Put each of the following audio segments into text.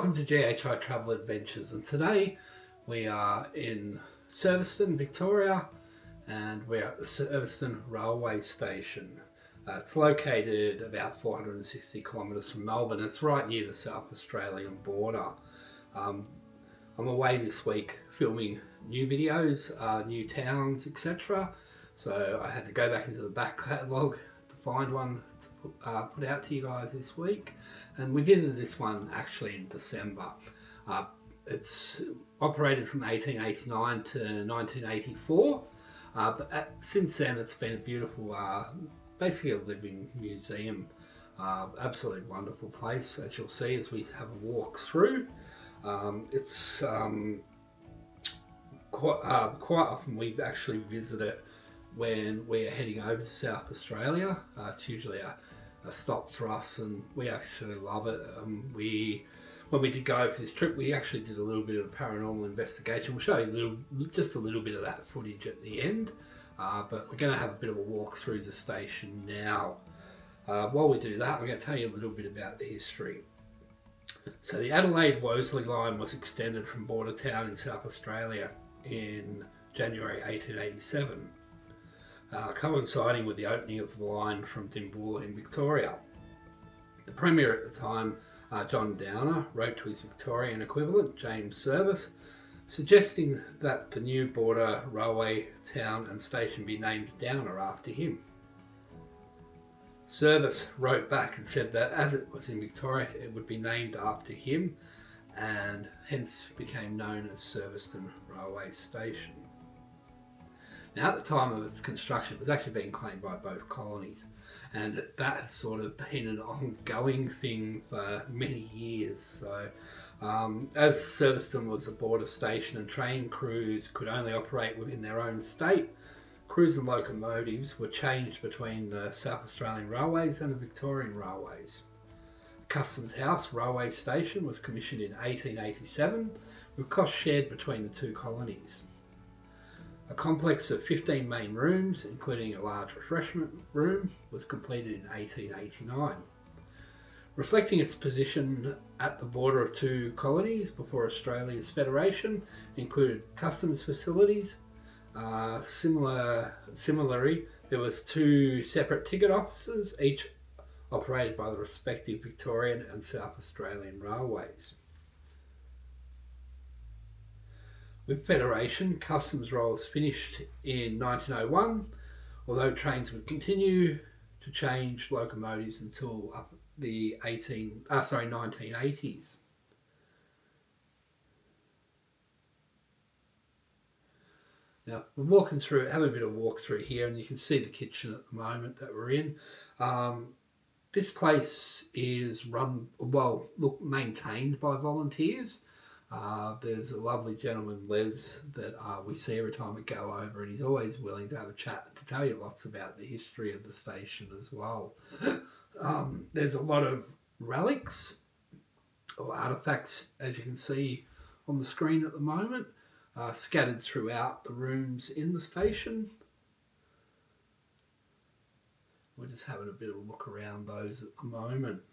Welcome to GHI Travel Adventures, and today we are in Serviceton, Victoria, and we're at the Serviceton Railway Station. It's located about 460 kilometres from Melbourne. It's right near the South Australian border. I'm away this week filming new videos, new towns, etc. So I had to go back into the back catalogue to find one to put out to you guys this week. And we visited this one actually in December. It's operated from 1889 to 1984. But since then it's been a beautiful, basically a living museum. Absolutely wonderful place, as you'll see as we have a walk through. It's quite often we actually visit it when we're heading over to South Australia. It's usually a stop for us, and we actually love it. When we did go for this trip, we actually did a little bit of paranormal investigation. We'll show you just a little bit of that footage at the end, but we're going to have a bit of a walk through the station now. While we do that, I'm going to tell you a little bit about the history. So the Adelaide-Wolseley line was extended from Bordertown in South Australia in January 1887. Coinciding with the opening of the line from Dimbulla in Victoria. The Premier at the time, John Downer, wrote to his Victorian equivalent, James Service, suggesting that the new border railway town and station be named Downer after him. Service wrote back and said that as it was in Victoria, it would be named after him, and hence became known as Serviceton Railway Station. Now, at the time of its construction, it was actually being claimed by both colonies, and that has sort of been an ongoing thing for many years. So, as Serviceton was a border station and train crews could only operate within their own state, crews and locomotives were changed between the South Australian Railways and the Victorian Railways. The Customs House Railway Station was commissioned in 1887, with costs shared between the two colonies. A complex of 15 main rooms, including a large refreshment room, was completed in 1889. Reflecting its position at the border of two colonies before Australia's federation, included customs facilities. Similarly, there was two separate ticket offices, each operated by the respective Victorian and South Australian Railways. With Federation, customs rolls finished in 1901, although trains would continue to change locomotives until up the 1980s. Now, we're walking through, having a bit of walk through here, and you can see the kitchen at the moment that we're in. This place is maintained by volunteers. There's a lovely gentleman, Les, that we see every time we go over, and he's always willing to have a chat to tell you lots about the history of the station as well. There's a lot of relics or artefacts, as you can see on the screen at the moment, scattered throughout the rooms in the station. We're just having a bit of a look around those at the moment.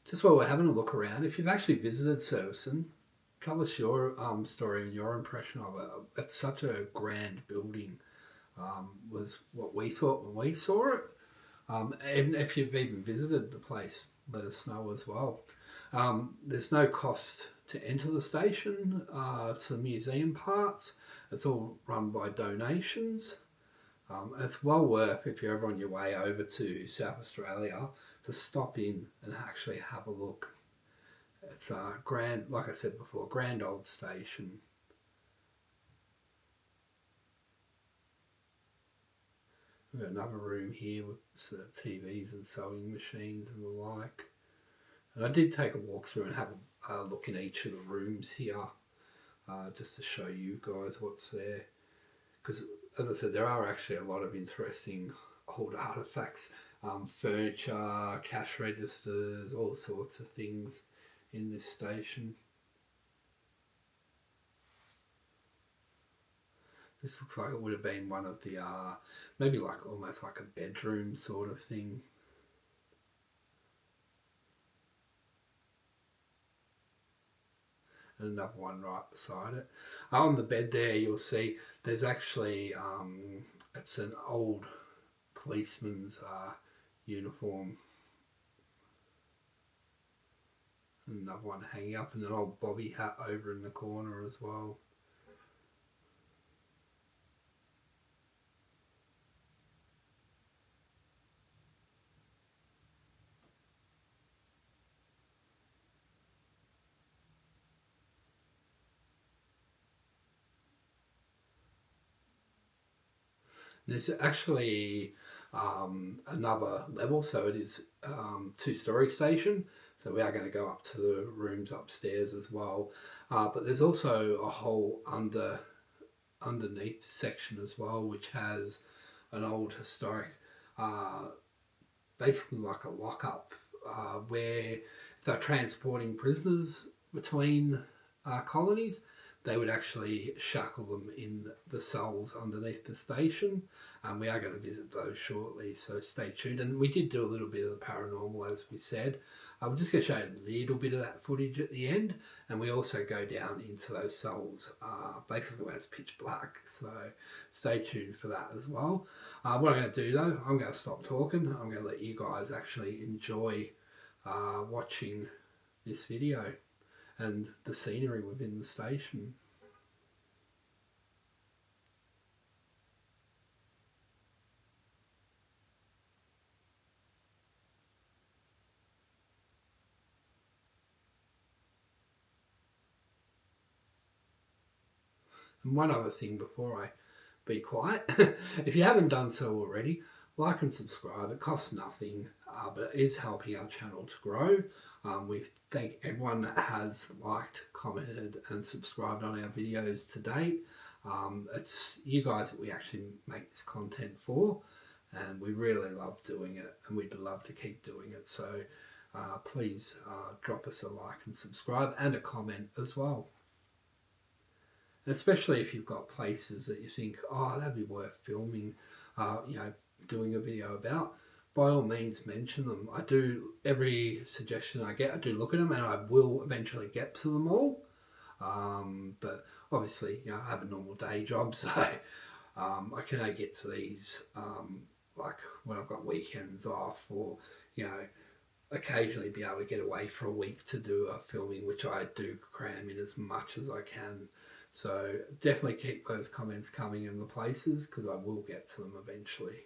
Just while we're having a look around, if you've actually visited Serviceton, tell us your story and your impression of it. It's such a grand building, was what we thought when we saw it. And if you've even visited the place, let us know as well. There's no cost to enter the station, to the museum parts. It's all run by donations. It's well worth, if you're ever on your way over to South Australia, to stop in and actually have a look. It's a grand, like I said before, grand old station. We've got another room here with TVs and sewing machines and the like. And I did take a walk through and have a look in each of the rooms here, just to show you guys what's there. Because, as I said, there are actually a lot of interesting old artefacts, furniture, cash registers, all sorts of things in this station. This looks like it would have been one of the, maybe like almost like a bedroom sort of thing. and another one right beside it. On the bed there, you'll see there's actually it's an old policeman's uniform. Another one hanging up, and an old bobby hat over in the corner as well. There's actually another level, so it is two-story station. So we are going to go up to the rooms upstairs as well. But there's also a whole underneath section as well, which has an old historic, basically like a lockup, where they're transporting prisoners between colonies. They would actually shackle them in the cells underneath the station. We are going to visit those shortly, so stay tuned. And we did do a little bit of the paranormal, as we said. I'm just going to show you a little bit of that footage at the end, and we also go down into those cells, basically when it's pitch black. So stay tuned for that as well. What I'm going to do though, I'm going to stop talking. I'm going to let you guys actually enjoy watching this video and the scenery within the station. And one other thing before I be quiet, if you haven't done so already, like and subscribe. It costs nothing, but it is helping our channel to grow. We thank everyone that has liked, commented and subscribed on our videos to date. It's you guys that we actually make this content for, and we really love doing it, and we'd love to keep doing it. So please drop us a like and subscribe, and a comment as well. And especially if you've got places that you think, oh, that'd be worth filming, doing a video about, by all means mention them. I do, every suggestion I get, I do look at them, and I will eventually get to them all. But obviously, I have a normal day job, so I can only get to these like when I've got weekends off, or occasionally be able to get away for a week to do a filming, which I do cram in as much as I can. So definitely keep those comments coming in the places, because I will get to them eventually.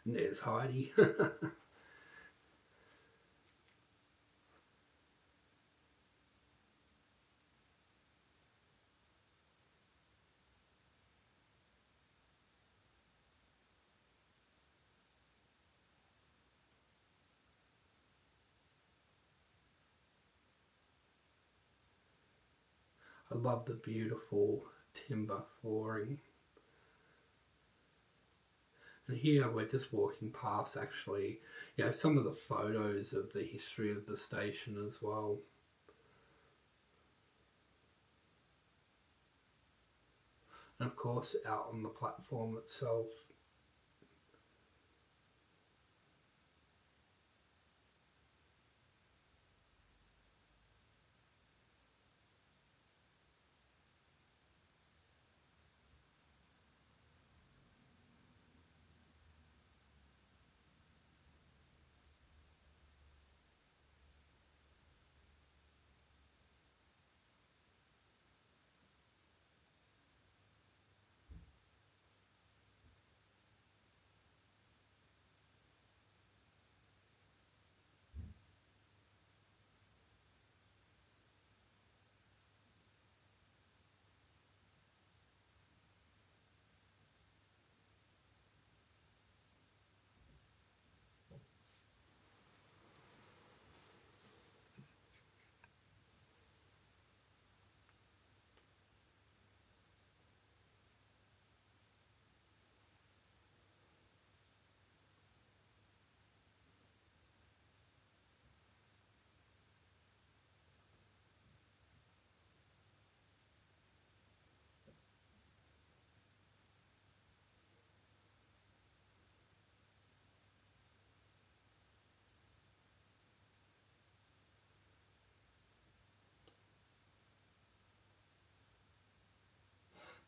And there's Heidi. I love the beautiful timber flooring. And here we're just walking past, actually, some of the photos of the history of the station as well. And of course, out on the platform itself.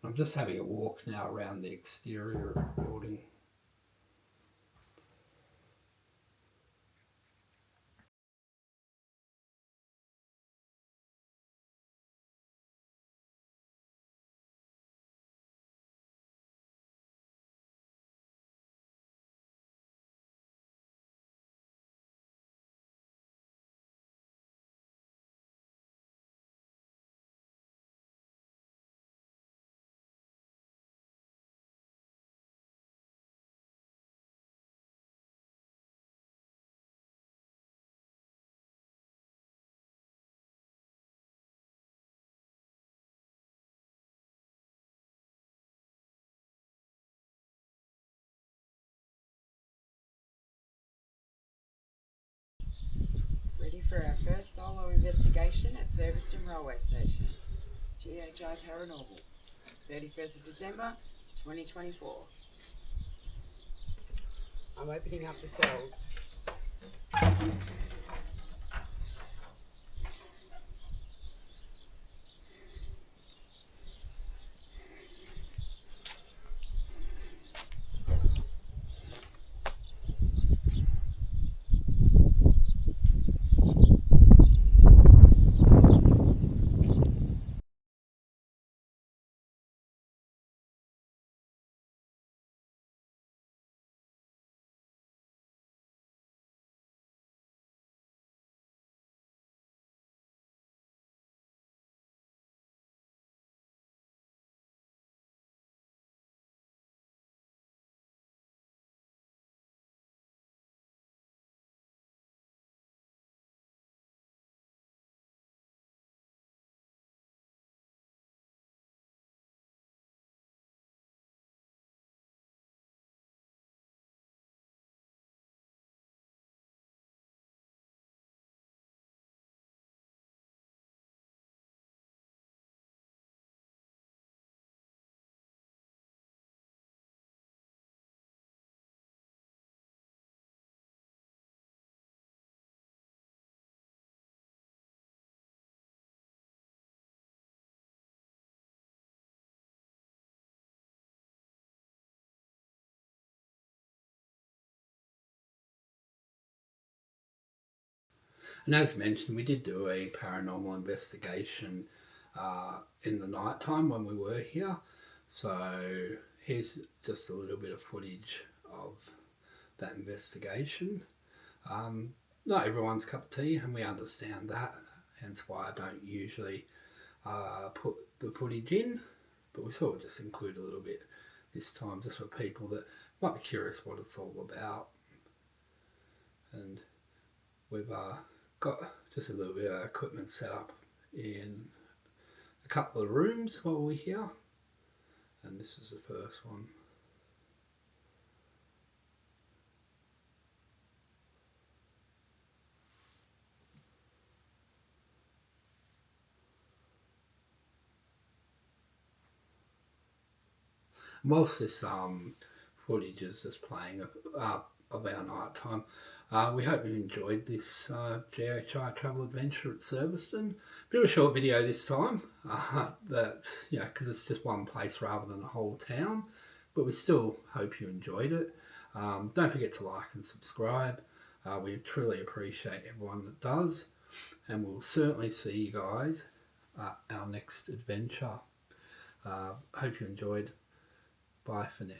I'm just having a walk now around the exterior of the building. Ready for our first solo investigation at Serviceton Railway Station. GHI Paranormal, 31st of December 2024. I'm opening up the cells. And as mentioned, we did do a paranormal investigation in the night time when we were here. So here's just a little bit of footage of that investigation. Not everyone's cup of tea, and we understand that, hence why I don't usually put the footage in, but we thought we'd just include a little bit this time just for people that might be curious what it's all about. And we've got just a little bit of equipment set up in a couple of rooms while we're here, and this is the first one. Whilst this footage is just playing of our night time, we hope you enjoyed this GHI Travel Adventure at Serviceton. Bit of a short video this time, because it's just one place rather than a whole town, but we still hope you enjoyed it. Don't forget to like and subscribe. We truly appreciate everyone that does, and we'll certainly see you guys at our next adventure. Hope you enjoyed. Bye for now.